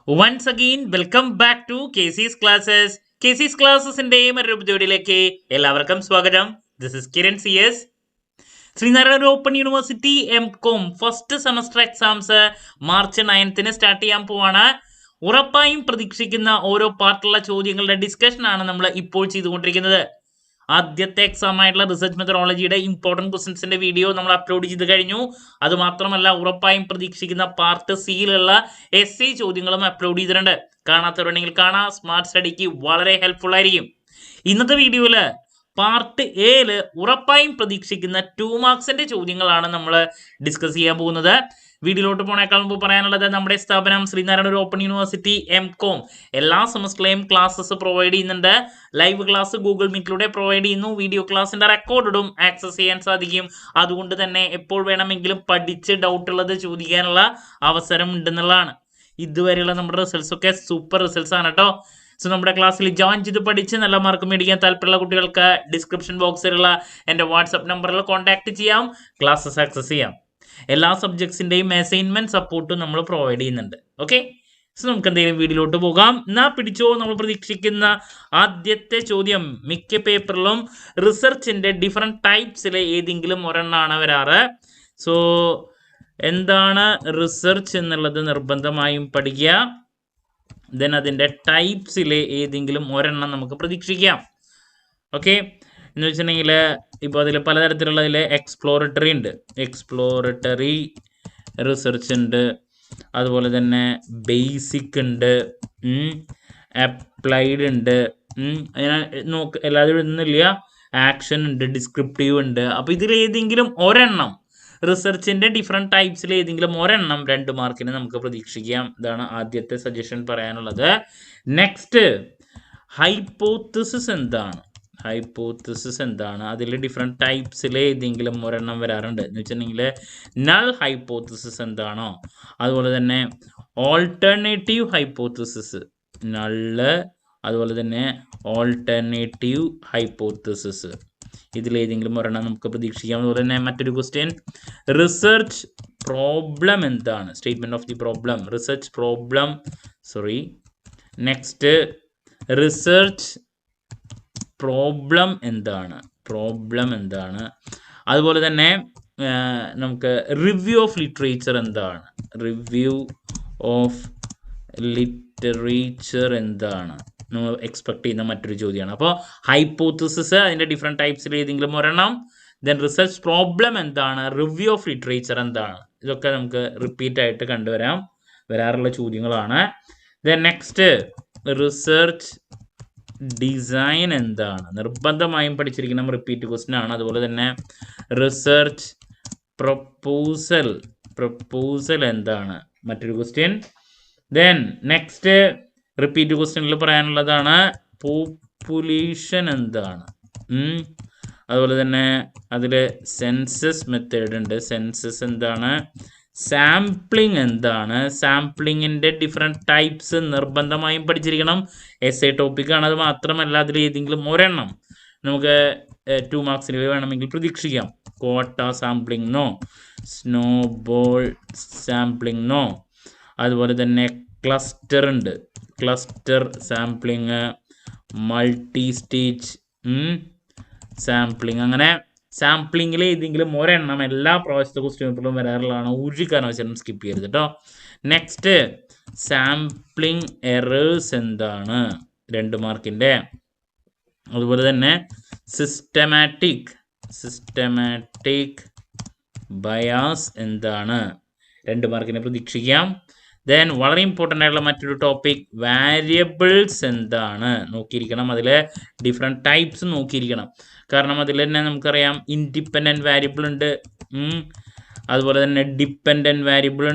Once again, welcome back to KC's Classes. KC's Classesന്റെ മറ്റൊരു എപ്പിസോഡിലേക്ക് എല്ലാവർക്കും സ്വാഗതം. This is Kiran CS. Sreenarayana open university MCOM first semester exams March 9 start ചെയ്യാൻ പോവാണ്. ഉറപ്പായും പ്രതീക്ഷിക്കുന്ന ഓരോ പാർട്ടുള്ള ചോദ്യങ്ങളുടെ ഡിസ്കഷൻ ആണ് നമ്മൾ ഇപ്പോൾ ചെയ്തുകൊണ്ടിരിക്കുന്നത്. ആദ്യത്തെ എക്സാം ആയിട്ടുള്ള റിസർച്ച് മെത്തഡോളജിയുടെ ഇമ്പോർട്ടൻറ്റ് ക്വസ്റ്റൻസിന്റെ വീഡിയോ നമ്മൾ അപ്ലോഡ് ചെയ്ത് കഴിഞ്ഞു. അതുമാത്രമല്ല ഉറപ്പായും പ്രതീക്ഷിക്കുന്ന പാർട്ട് സിയിലുള്ള SC ചോദ്യങ്ങളും അപ്ലോഡ് ചെയ്തിട്ടുണ്ട്. കാണാത്തവരുണ്ടെങ്കിൽ കാണാം. സ്മാർട്ട് സ്റ്റഡിക്ക് വളരെ ഹെൽപ്ഫുൾ ആയിരിക്കും. ഇന്നത്തെ വീഡിയോയില് പാർട്ട് എയില് ഉറപ്പായും പ്രതീക്ഷിക്കുന്ന 2 മാർക്സിന്റെ ചോദ്യങ്ങളാണ് നമ്മൾ ഡിസ്കസ് ചെയ്യാൻ പോകുന്നത്. വീഡിയോയിലോട്ട് പോണേക്കാൾ മുമ്പ് പറയാനുള്ളത്, നമ്മുടെ സ്ഥാപനം ശ്രീനാരായണ ഓപ്പൺ യൂണിവേഴ്സിറ്റി MCOM എല്ലാ സെമസ്റ്ററിലെയും ക്ലാസ്സസ് പ്രൊവൈഡ് ചെയ്യുന്നുണ്ട്. ലൈവ് ക്ലാസ് ഗൂഗിൾ മീറ്റിലൂടെ പ്രൊവൈഡ് ചെയ്യുന്നു. വീഡിയോ ക്ലാസിന്റെ റെക്കോർഡും ആക്സസ് ചെയ്യാൻ സാധിക്കും. അതുകൊണ്ട് തന്നെ എപ്പോൾ വേണമെങ്കിലും പഠിച്ച് ഡൗട്ട് ഉള്ളത് ചോദിക്കാനുള്ള അവസരം ഉണ്ടെന്നുള്ളതാണ്. ഇതുവരെയുള്ള നമ്മുടെ റിസൾട്ട്സ് ഒക്കെ സൂപ്പർ റിസൾട്ട്സ് ആണ് കേട്ടോ. സോ നമ്മുടെ ക്ലാസ്സിൽ ജോയിൻ ചെയ്ത് പഠിച്ച് നല്ല മാർക്ക് മേടിക്കാൻ താല്പര്യമുള്ള കുട്ടികൾക്ക് ഡിസ്ക്രിപ്ഷൻ ബോക്സിലുള്ള എൻ്റെ വാട്സപ്പ് നമ്പറിൽ കോൺടാക്ട് ചെയ്യാം. ക്ലാസ്സസ് ആക്സസ് ചെയ്യാം. എല്ലാ സബ്ജക്ട്സിൻ്റെയും അസൈൻമെൻറ്റ് സപ്പോർട്ടും നമ്മൾ പ്രൊവൈഡ് ചെയ്യുന്നുണ്ട്. ഓക്കെ, സോ നമുക്ക് എന്തെങ്കിലും വീഡിയോയിലോട്ട് പോകാം. എന്നാ പിടിച്ചോ. നമ്മൾ പ്രതീക്ഷിക്കുന്ന ആദ്യത്തെ ചോദ്യം, മിക്ക പേപ്പറിലും റിസർച്ചിൻ്റെ ഡിഫറെൻറ്റ് ടൈപ്സിലെ ഏതെങ്കിലും ഒരെണ്ണമാണ് വരാറ്. സോ എന്താണ് റിസർച്ച് എന്നുള്ളത് നിർബന്ധമായും പഠിക്കുക. ദെൻ അതിൻ്റെ ടൈപ്സിലെ ഏതെങ്കിലും ഒരെണ്ണം നമുക്ക് പ്രതീക്ഷിക്കാം. ഓക്കെ, എന്ന് വെച്ചിട്ടുണ്ടെങ്കിൽ ഇപ്പോൾ അതിൽ പലതരത്തിലുള്ളതിൽ എക്സ്പ്ലോറട്ടറി ഉണ്ട്, എക്സ്പ്ലോറട്ടറി റിസർച്ച് ഉണ്ട്, അതുപോലെ തന്നെ ബേസിക് ഉണ്ട്, അപ്ലൈഡ് ഉണ്ട്, എല്ലാവരും ഇന്നില്ല, ആക്ഷൻ ഉണ്ട്, ഡിസ്ക്രിപ്റ്റീവ് ഉണ്ട്. അപ്പോൾ ഇതിലേതെങ്കിലും ഒരെണ്ണം, റിസർച്ചിൻ്റെ ഡിഫറെൻറ്റ് ടൈപ്സിൽ ഏതെങ്കിലും ഒരെണ്ണം 2 മാർക്കിന് നമുക്ക് പ്രതീക്ഷിക്കാം. ഇതാണ് ആദ്യത്തെ സജഷൻ പറയാനുള്ളത്. നെക്സ്റ്റ്, ഹൈപ്പോത്തിസിസ് എന്താണ്? ഹൈപ്പോത്തിസിസ് എന്താണ്? അതിൽ ഡിഫറെൻറ്റ് ടൈപ്സിൽ ഏതെങ്കിലും ഒരെണ്ണം വരാറുണ്ട്. എന്ന് വെച്ചിട്ടുണ്ടെങ്കിൽ നൾ ഹൈപ്പോത്തിസിസ് എന്താണോ, അതുപോലെ തന്നെ ഓൾട്ടർനേറ്റീവ് ഹൈപ്പോത്തിസിസ്, നള്ള്, അതുപോലെ തന്നെ ഓൾട്ടർനേറ്റീവ് ഹൈപ്പോത്തിസിസ്, ഇതിലേതെങ്കിലും ഒരെണ്ണം നമുക്ക് പ്രതീക്ഷിക്കാം. അതുപോലെ തന്നെ മറ്റൊരു ക്വസ്റ്റ്യൻ, റിസർച്ച് പ്രോബ്ലം എന്താണ്? Statement of the problem, research problem, sorry. Next, research problem എന്താണ്? പ്രോബ്ലം എന്താണ്? അതുപോലെ തന്നെ നമുക്ക് റിവ്യൂ ഓഫ് ലിറ്ററേച്ചർ എന്താണ്? റിവ്യൂ ഓഫ് ലിറ്ററേച്ചർ എന്താണ്? നമ്മൾ എക്സ്പെക്ട് ചെയ്യുന്ന മറ്റൊരു ചോദ്യമാണ്. അപ്പോൾ ഹൈപ്പോത്തിസിസ്, അതിൻ്റെ ഡിഫറെൻറ്റ് ടൈപ്സിൽ ഏതെങ്കിലും ഒരെണ്ണം, ദെൻ റിസർച്ച് പ്രോബ്ലം എന്താണ്, റിവ്യൂ ഓഫ് ലിറ്ററേച്ചർ എന്താണ്, ഇതൊക്കെ നമുക്ക് റിപ്പീറ്റ് ആയിട്ട് വരാറുള്ള ചോദ്യങ്ങളാണ്. ദെൻ നെക്സ്റ്റ്, റിസർച്ച് ഡിസൈൻ എന്താണ്? നിർബന്ധമായും പഠിച്ചിരിക്കണം, റിപ്പീറ്റ് ക്വസ്റ്റ്യൻ ആണ്. അതുപോലെ തന്നെ റിസർച്ച് പ്രപ്പോസൽ എന്താണ്? മറ്റൊരു ക്വസ്റ്റ്യൻ. ദെൻ നെക്സ്റ്റ്, റിപ്പീറ്റ് ക്വസ്റ്റ്യനിൽ പറയാനുള്ളതാണ്, പോപ്പുലേഷൻ എന്താണ്? അതുപോലെ തന്നെ അതിൽ സെൻസസ് മെത്തേഡ് ഉണ്ട്, സെൻസസ് എന്താണ്? സാമ്പിളിംഗ് എന്താണ്? സാമ്പിളിങ്ങിൻ്റെ ഡിഫറെൻറ്റ് ടൈപ്സ് നിർബന്ധമായും പഠിച്ചിരിക്കണം. SI ടോപ്പിക്കാണ്. അത് മാത്രമല്ല അതിൽ ഏതെങ്കിലും ഒരെണ്ണം നമുക്ക് 2 മാർക്സിൽ വേണമെങ്കിൽ പ്രതീക്ഷിക്കാം. ക്വാട്ട സാമ്പിളിംഗ് സ്നോബോൾ സാമ്പിളിംഗ് അതുപോലെ തന്നെ ക്ലസ്റ്റർ ഉണ്ട്, cluster sampling, multi stage sampling. അങ്ങനെ സാമ്പിളിങ്ങിൽ ഏതെങ്കിലും ഒരെണ്ണം എല്ലാ പ്രാവശ്യത്തെ ക്വസ്റ്റ്യൻ പേപ്പറിലും വരാറുള്ളതാണ്. ഒരു കാരണവശാലും സ്കിപ്പ് ചെയ്യരുത് കേട്ടോ. നെക്സ്റ്റ്, സാമ്പിളിങ് എറേഴ്സ് എന്താണ്? 2 മാർക്കിൻ്റെ. അതുപോലെ തന്നെ സിസ്റ്റമാറ്റിക് ബയാസ് എന്താണ്? 2 മാർക്കിനെ പ്രതീക്ഷിക്കാം. ദെൻ വളരെ ഇമ്പോർട്ടൻ്റ് ആയിട്ടുള്ള മറ്റൊരു ടോപ്പിക്, വാരിയബിൾസ് എന്താണ്? നോക്കിയിരിക്കണം. അതിൽ ഡിഫറെൻറ്റ് ടൈപ്സ് നോക്കിയിരിക്കണം. കാരണം അതിൽ തന്നെ നമുക്കറിയാം, ഇൻഡിപെൻഡൻറ്റ് വാരിയബിൾ ഉണ്ട്, അതുപോലെ തന്നെ ഡിപ്പെൻഡൻറ്റ് വാരിയബിൾ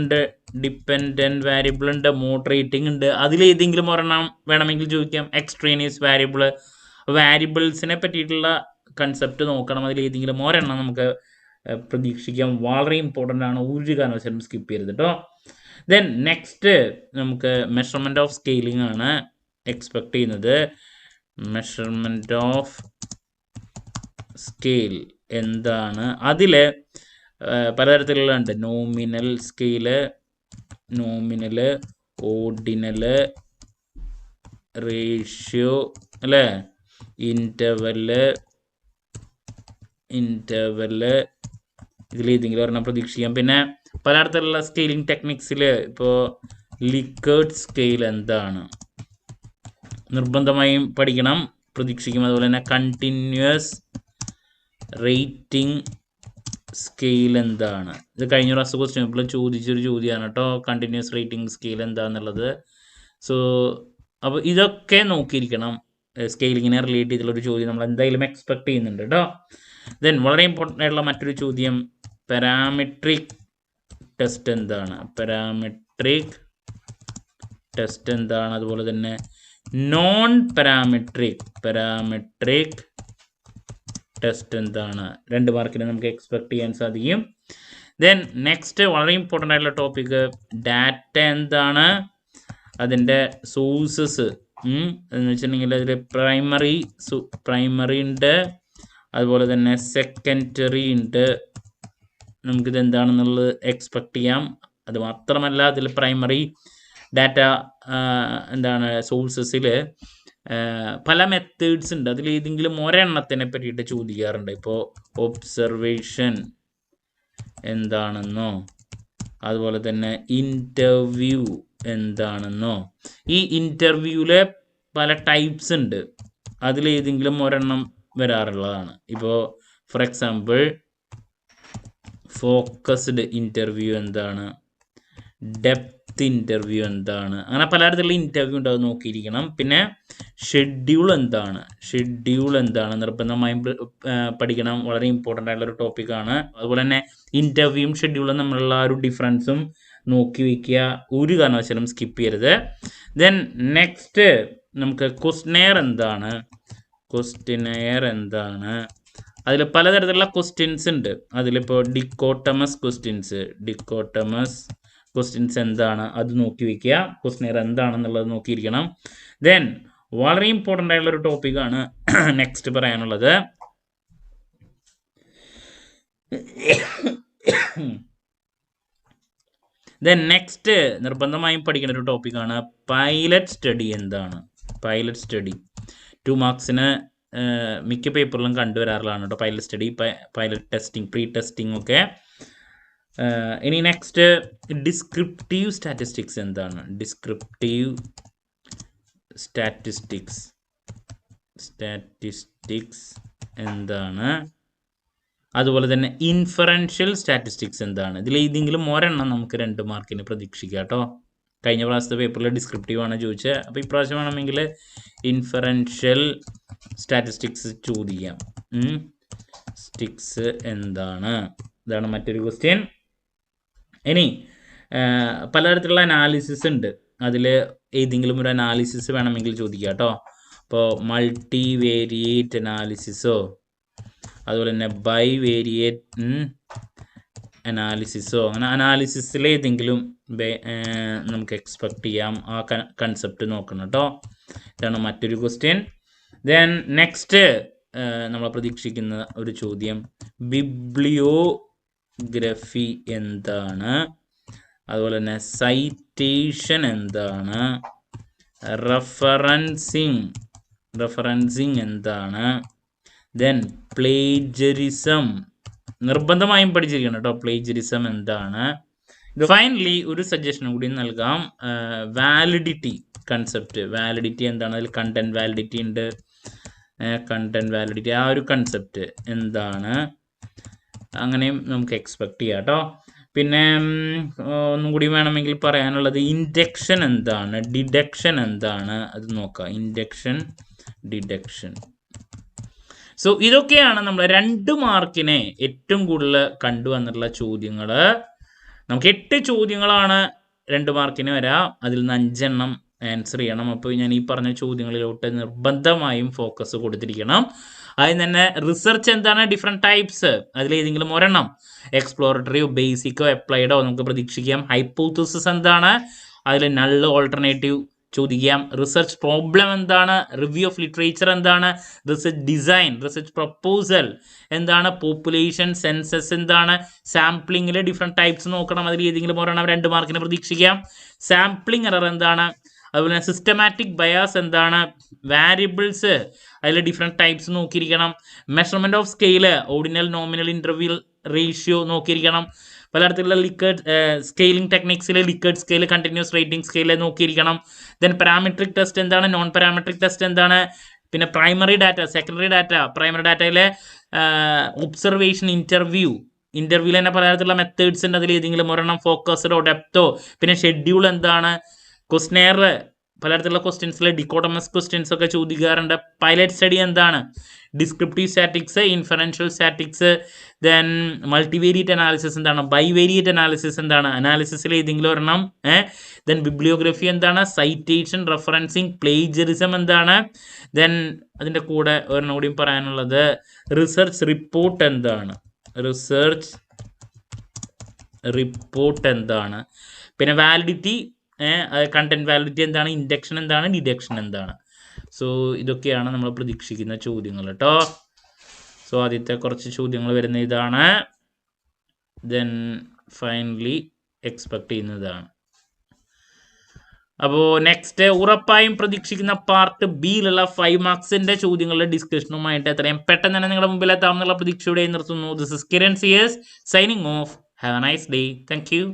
ഉണ്ട്, മോഡറേറ്റിംഗ് ഉണ്ട്. അതിലേതെങ്കിലും ഒരെണ്ണം വേണമെങ്കിൽ ചോദിക്കാം. എക്സ്ട്രേനിയസ് വാരിയബിൾസിനെ പറ്റിയിട്ടുള്ള കൺസെപ്റ്റ് നോക്കണം. അതിലേതെങ്കിലും ഒരെണ്ണം നമുക്ക് പ്രതീക്ഷിക്കാം. വളരെ ഇമ്പോർട്ടൻ്റ് ആണ്, ഒരു കാരണവശാലും സ്കിപ്പ് ചെയ്യരുത് കേട്ടോ. ദെൻ നെക്സ്റ്റ്, നമുക്ക് മെഷർമെൻറ്റ് ഓഫ് സ്കെയിലിംഗ് ആണ് എക്സ്പെക്ട് ചെയ്യുന്നത്. മെഷർമെൻറ്റ് ഓഫ് സ്കെയിൽ എന്താണ്? അതിൽ പലതരത്തിലുള്ള ഉണ്ട്. നോമിനൽ സ്കെയില്, ഓർഡിനല്, റേഷ്യോ അല്ലേ, ഇൻ്റർവെല് ഇതിലേതെങ്കിലും ഒരെണ്ണം പ്രതീക്ഷിക്കാം. പിന്നെ പലതരത്തിലുള്ള സ്കെയിലിംഗ് ടെക്നിക്സിൽ ഇപ്പോൾ ലിക്കേർഡ് സ്കെയിൽ എന്താണ് നിർബന്ധമായും പഠിക്കണം, പ്രതീക്ഷിക്കും. അതുപോലെ തന്നെ കണ്ടിന്യൂസ് റേറ്റിംഗ് സ്കെയിൽ എന്താണ്, ഇത് കഴിഞ്ഞ പ്രാവശ്യം ക്വസ്റ്റ്യൻ പേപ്പറിൽ ചോദിച്ചൊരു ചോദ്യമാണ് കേട്ടോ, കണ്ടിന്യൂസ് റേറ്റിംഗ് സ്കെയിൽ എന്താണെന്നുള്ളത്. സോ അപ്പോൾ ഇതൊക്കെ നോക്കിയിരിക്കണം. സ്കെയിലിങ്ങിനെ റിലേറ്റ് ചെയ്തിട്ടുള്ളൊരു ചോദ്യം നമ്മൾ എന്തായാലും എക്സ്പെക്ട് ചെയ്യുന്നുണ്ട് കേട്ടോ. ദെൻ വളരെ ഇമ്പോർട്ടൻ്റ് ആയിട്ടുള്ള മറ്റൊരു ചോദ്യം, പാരാമെട്രിക് ടെസ്റ്റ് എന്താണ്, പാരാമെട്രിക് ടെസ്റ്റ് എന്താണ്, അതുപോലെ തന്നെ നോൺ പാരാമെട്രിക് ടെസ്റ്റ് എന്താണ്, 2 മാർക്കിന് നമുക്ക് എക്സ്പെക്ട് ചെയ്യാൻ സാധിക്കും. ദെൻ നെക്സ്റ്റ് വളരെ ഇമ്പോർട്ടൻ്റ് ആയിട്ടുള്ള ടോപ്പിക്, ഡാറ്റ എന്താണ്, അതിൻ്റെ സോഴ്സസ് എന്ന് വെച്ചിട്ടുണ്ടെങ്കിൽ അതിൽ പ്രൈമറി ഉണ്ട്, അതുപോലെ തന്നെ സെക്കൻഡറി ഉണ്ട്. നമുക്കിത് എന്താണെന്നുള്ളത് എക്സ്പെക്ട് ചെയ്യാം. അത് മാത്രമല്ല അതിൽ പ്രൈമറി ഡാറ്റ എന്താണ് സോഴ്സസിൽ പല മെത്തേഡ്സ് ഉണ്ട്. അതിൽ ഏതെങ്കിലും ഒരെണ്ണത്തിനെ പറ്റിയിട്ട് ചോദിക്കാറുണ്ട്. ഇപ്പോൾ ഒബ്സർവേഷൻ എന്താണെന്നോ, അതുപോലെ തന്നെ ഇൻ്റർവ്യൂ എന്താണെന്നോ. ഈ ഇൻ്റർവ്യൂവിലെ പല ടൈപ്സ് ഉണ്ട്, അതിലേതെങ്കിലും ഒരെണ്ണം വരാറുള്ളതാണ്. ഇപ്പോൾ ഫോർ എക്സാമ്പിൾ ഫോക്കസ്ഡ് ഇൻ്റർവ്യൂ എന്താണ്, ഡെപ്ത് ഇൻ്റർവ്യൂ എന്താണ്, അങ്ങനെ പലതരത്തിലുള്ള ഇൻ്റർവ്യൂ ഉണ്ട്, അത് നോക്കിയിരിക്കണം. പിന്നെ ഷെഡ്യൂൾ എന്താണ് നിർബന്ധമായും പഠിക്കണം, വളരെ ഇമ്പോർട്ടൻ്റ് ആയിട്ടുള്ളൊരു ടോപ്പിക്കാണ്. അതുപോലെ തന്നെ ഇൻ്റർവ്യൂവും ഷെഡ്യൂളും തമ്മിലുള്ള ഒരു ഡിഫറൻസും നോക്കി വയ്ക്കുക, ഒരു കാരണവശാലും സ്കിപ്പ് ചെയ്യരുത്. ദെൻ നെക്സ്റ്റ് നമുക്ക് ക്വസ്റ്റ്യനെയർ എന്താണ്, അതിൽ പലതരത്തിലുള്ള ക്വസ്റ്റ്യൻസ് ഉണ്ട്. അതിലിപ്പോൾ ഡിക്കോട്ടമസ് ക്വസ്റ്റ്യൻസ് എന്താണ് അത് നോക്കി വയ്ക്കുക, ക്വസ്റ്റ്യനെയർ എന്താണെന്നുള്ളത് നോക്കിയിരിക്കണം. ദെൻ വളരെ ഇമ്പോർട്ടൻ്റ് ആയിട്ടുള്ളൊരു ടോപ്പിക്കാണ് നെക്സ്റ്റ് പറയാനുള്ളത്. ദെൻ നെക്സ്റ്റ് നിർബന്ധമായും പഠിക്കേണ്ട ഒരു ടോപ്പിക്കാണ് പൈലറ്റ് സ്റ്റഡി എന്താണ്. 2 മാർക്സിന് മിക്ക പേപ്പറിലും കണ്ടുവരാറുള്ളതാണ് കേട്ടോ pilot study, pilot testing, pre testing ഒക്കെ. ഇനി നെക്സ്റ്റ് ഡിസ്ക്രിപ്റ്റീവ് സ്റ്റാറ്റിസ്റ്റിക്സ് എന്താണ്, സ്റ്റാറ്റിസ്റ്റിക്സ് എന്താണ്, അതുപോലെ തന്നെ ഇൻഫറൻഷ്യൽ സ്റ്റാറ്റിസ്റ്റിക്സ് എന്താണ്. ഇതിലേതെങ്കിലും ഒരെണ്ണം നമുക്ക് 2 മാർക്കിന് പ്രതീക്ഷിക്കാം കേട്ടോ. കഴിഞ്ഞ പ്രാവശ്യത്തെ പേപ്പറിൽ ഡിസ്ക്രിപ്റ്റീവ് ആണ് ചോദിച്ചത്, അപ്പോൾ ഇപ്രാവശ്യം വേണമെങ്കിൽ ഇൻഫറൻഷ്യൽ സ്റ്റാറ്റിസ്റ്റിക്സ് ചോദിക്കാം. സ്റ്റിക്സ് എന്താണ്, ഇതാണ് മറ്റൊരു ക്വസ്റ്റ്യൻ. ഇനി പലതരത്തിലുള്ള അനാലിസിസ് ഉണ്ട്, അതിൽ ഏതെങ്കിലും ഒരു അനാലിസിസ് വേണമെങ്കിൽ ചോദിക്കാം കേട്ടോ. ഇപ്പോൾ മൾട്ടി വേരിയേറ്റ് അനാലിസിസോ, അതുപോലെ തന്നെ ബൈവേരിയേറ്റ് അനാലിസിസോ, അങ്ങനെ അനാലിസിസിൽ ഏതെങ്കിലും നമുക്ക് എക്സ്പെക്ട് ചെയ്യാം. ആ കൺസെപ്റ്റ് നോക്കണം കേട്ടോ. ഇതാണ് മറ്റൊരു ക്വസ്റ്റ്യൻ. ദെൻ നെക്സ്റ്റ് നമ്മൾ പ്രതീക്ഷിക്കുന്ന ഒരു ചോദ്യം, ബിബ്ലിയോഗ്രഫി എന്താണ്, അതുപോലെ തന്നെ സൈറ്റേഷൻ എന്താണ്, റെഫറൻസിങ് എന്താണ്, ദെൻ പ്ലേജറിസം നിർബന്ധമായും പഠിച്ചിരിക്കണം കേട്ടോ, പ്ലേജറിസം എന്താണ്. ഫൈനലി ഒരു സജഷൻ കൂടി നൽകാം, വാലിഡിറ്റി കൺസെപ്റ്റ്, വാലിഡിറ്റി എന്താണ്, അതിൽ കണ്ടന്റ് വാലിഡിറ്റി ഉണ്ട്, ആ ഒരു കൺസെപ്റ്റ് എന്താണ്, അങ്ങനെയും നമുക്ക് എക്സ്പെക്ട് ചെയ്യാം കേട്ടോ. പിന്നെ ഒന്നും കൂടി വേണമെങ്കിൽ പറയാനുള്ളത് ഇൻഡക്ഷൻ എന്താണ്, ഡിഡക്ഷൻ എന്താണ്, അത് നോക്കാം. Induction, deduction. സോ ഇതൊക്കെയാണ് നമ്മൾ 2 മാർക്കിനെ ഏറ്റവും കൂടുതൽ കണ്ടുവന്നിട്ടുള്ള ചോദ്യങ്ങൾ. നമുക്ക് 8 ചോദ്യങ്ങളാണ് 2 മാർക്കിന് വരാം, അതിൽ നിന്ന് 5 എണ്ണം ആൻസർ ചെയ്യണം. അപ്പോൾ ഞാൻ ഈ പറഞ്ഞ ചോദ്യങ്ങളിലോട്ട് നിർബന്ധമായും ഫോക്കസ് കൊടുത്തിരിക്കണം. അതിൽ തന്നെ റിസർച്ച് എന്താണ്, ഡിഫറെൻറ്റ് ടൈപ്സ്, അതിലേതെങ്കിലും ഒരെണ്ണം എക്സ്പ്ലോറട്ടറിയോ ബേസിക്കോ അപ്ലൈഡോ നമുക്ക് പ്രതീക്ഷിക്കാം. ഹൈപ്പോത്തസിസ് എന്താണ്, അതിൽ നള്ള്, ഓൾട്ടർനേറ്റീവ് ചോദിക്കാം. റിസർച്ച് പ്രോബ്ലം എന്താണ്, റിവ്യൂ ഓഫ് ലിറ്ററേച്ചർ എന്താണ്, റിസർച്ച് ഡിസൈൻ, റിസർച്ച് പ്രപ്പോസൽ എന്താണ്, പോപ്പുലേഷൻ സെൻസസ് എന്താണ്, സാമ്പിളിങ്ങിലെ ഡിഫറെൻറ്റ് ടൈപ്സ് നോക്കണം, അതിൽ ഏതെങ്കിലും ഒരെണ്ണം 2 മാർക്കിന് പ്രതീക്ഷിക്കാം. സാമ്പിളിംഗ് എറർ എന്താണ്, അതുപോലെ സിസ്റ്റമാറ്റിക് ബയാസ് എന്താണ്, വാരിയബിൾസ് അതിൽ ഡിഫറെൻറ്റ് ടൈപ്സ് നോക്കിയിരിക്കണം. Measurement of scale, ordinal nominal interview ratio നോക്കിയിരിക്കണം. പലതരത്തിലുള്ള ലിക്കേഡ് സ്കെയിലിംഗ് ടെക്നിക്സിൽ Likert scale, continuous rating scale നോക്കിയിരിക്കണം. ദെൻ പാരാമെട്രിക് ടെസ്റ്റ് എന്താണ്, നോൺ പാരാമെട്രിക് ടെസ്റ്റ് എന്താണ്, പിന്നെ primary data, secondary data. Primary ഡാറ്റയിലെ ഒബ്സർവേഷൻ, ഇൻ്റർവ്യൂവിൽ തന്നെ പലതരത്തിലുള്ള മെത്തേഡ്സ് ഉണ്ട്, അതിൽ ഏതെങ്കിലും ഒരെണ്ണം ഫോക്കസ്ഡോ ഡെപ്തോ. പിന്നെ ഷെഡ്യൂൾ എന്താണ്, ക്വസ്റ്റനെയർ പലതരത്തിലുള്ള ക്വസ്റ്റ്യൻസിൽ ഡിക്കോട്ടമസ് ക്വസ്റ്റ്യൻസ് ഒക്കെ ചോദിക്കാറുണ്ട്. പൈലറ്റ് സ്റ്റഡി എന്താണ്, descriptive statics, inferential statics. Then multivariate analysis എന്താണ്, ബൈവേരിയറ്റ് അനാലിസിസ് എന്താണ്, അനാലിസിസിൽ ഏതെങ്കിലും ഒരെണ്ണം. ദെൻ ബിബ്ലിയോഗ്രഫി എന്താണ്, സൈറ്റേഷൻ, റെഫറൻസിങ്, പ്ലേജറിസം എന്താണ്. ദെൻ അതിൻ്റെ കൂടെ ഒരെണ്ണം കൂടിയും പറയാനുള്ളത് റിസർച്ച് റിപ്പോർട്ട് എന്താണ്, പിന്നെ വാലിഡിറ്റി, കണ്ടന്റ് വാലിഡിറ്റി എന്താണ്, ഇൻഡക്ഷൻ എന്താണ്, ഡിഡക്ഷൻ എന്താണ്. സോ ഇതൊക്കെയാണ് നമ്മൾ പ്രതീക്ഷിക്കുന്ന ചോദ്യങ്ങൾ കേട്ടോ. സോ ആദ്യത്തെ കുറച്ച് ചോദ്യങ്ങൾ വരുന്ന ഇതാണ്. ദെൻ ഫൈനലി എക്സ്പെക്ട് ചെയ്യുന്നതാണ്. അപ്പോൾ നെക്സ്റ്റ് ഉറപ്പായും പ്രതീക്ഷിക്കുന്ന പാർട്ട് ബിയിലുള്ള 5 മാർക്സിൻ്റെ ചോദ്യങ്ങളുടെ ഡിസ്കഷനുമായിട്ട് എത്രയും പെട്ടെന്ന് തന്നെ നിങ്ങളുടെ മുമ്പിൽ എത്താമെന്നുള്ള പ്രതീക്ഷയോടെ നിർത്തുന്നു. This is Kiran CS signing off. Have a nice day. Thank U.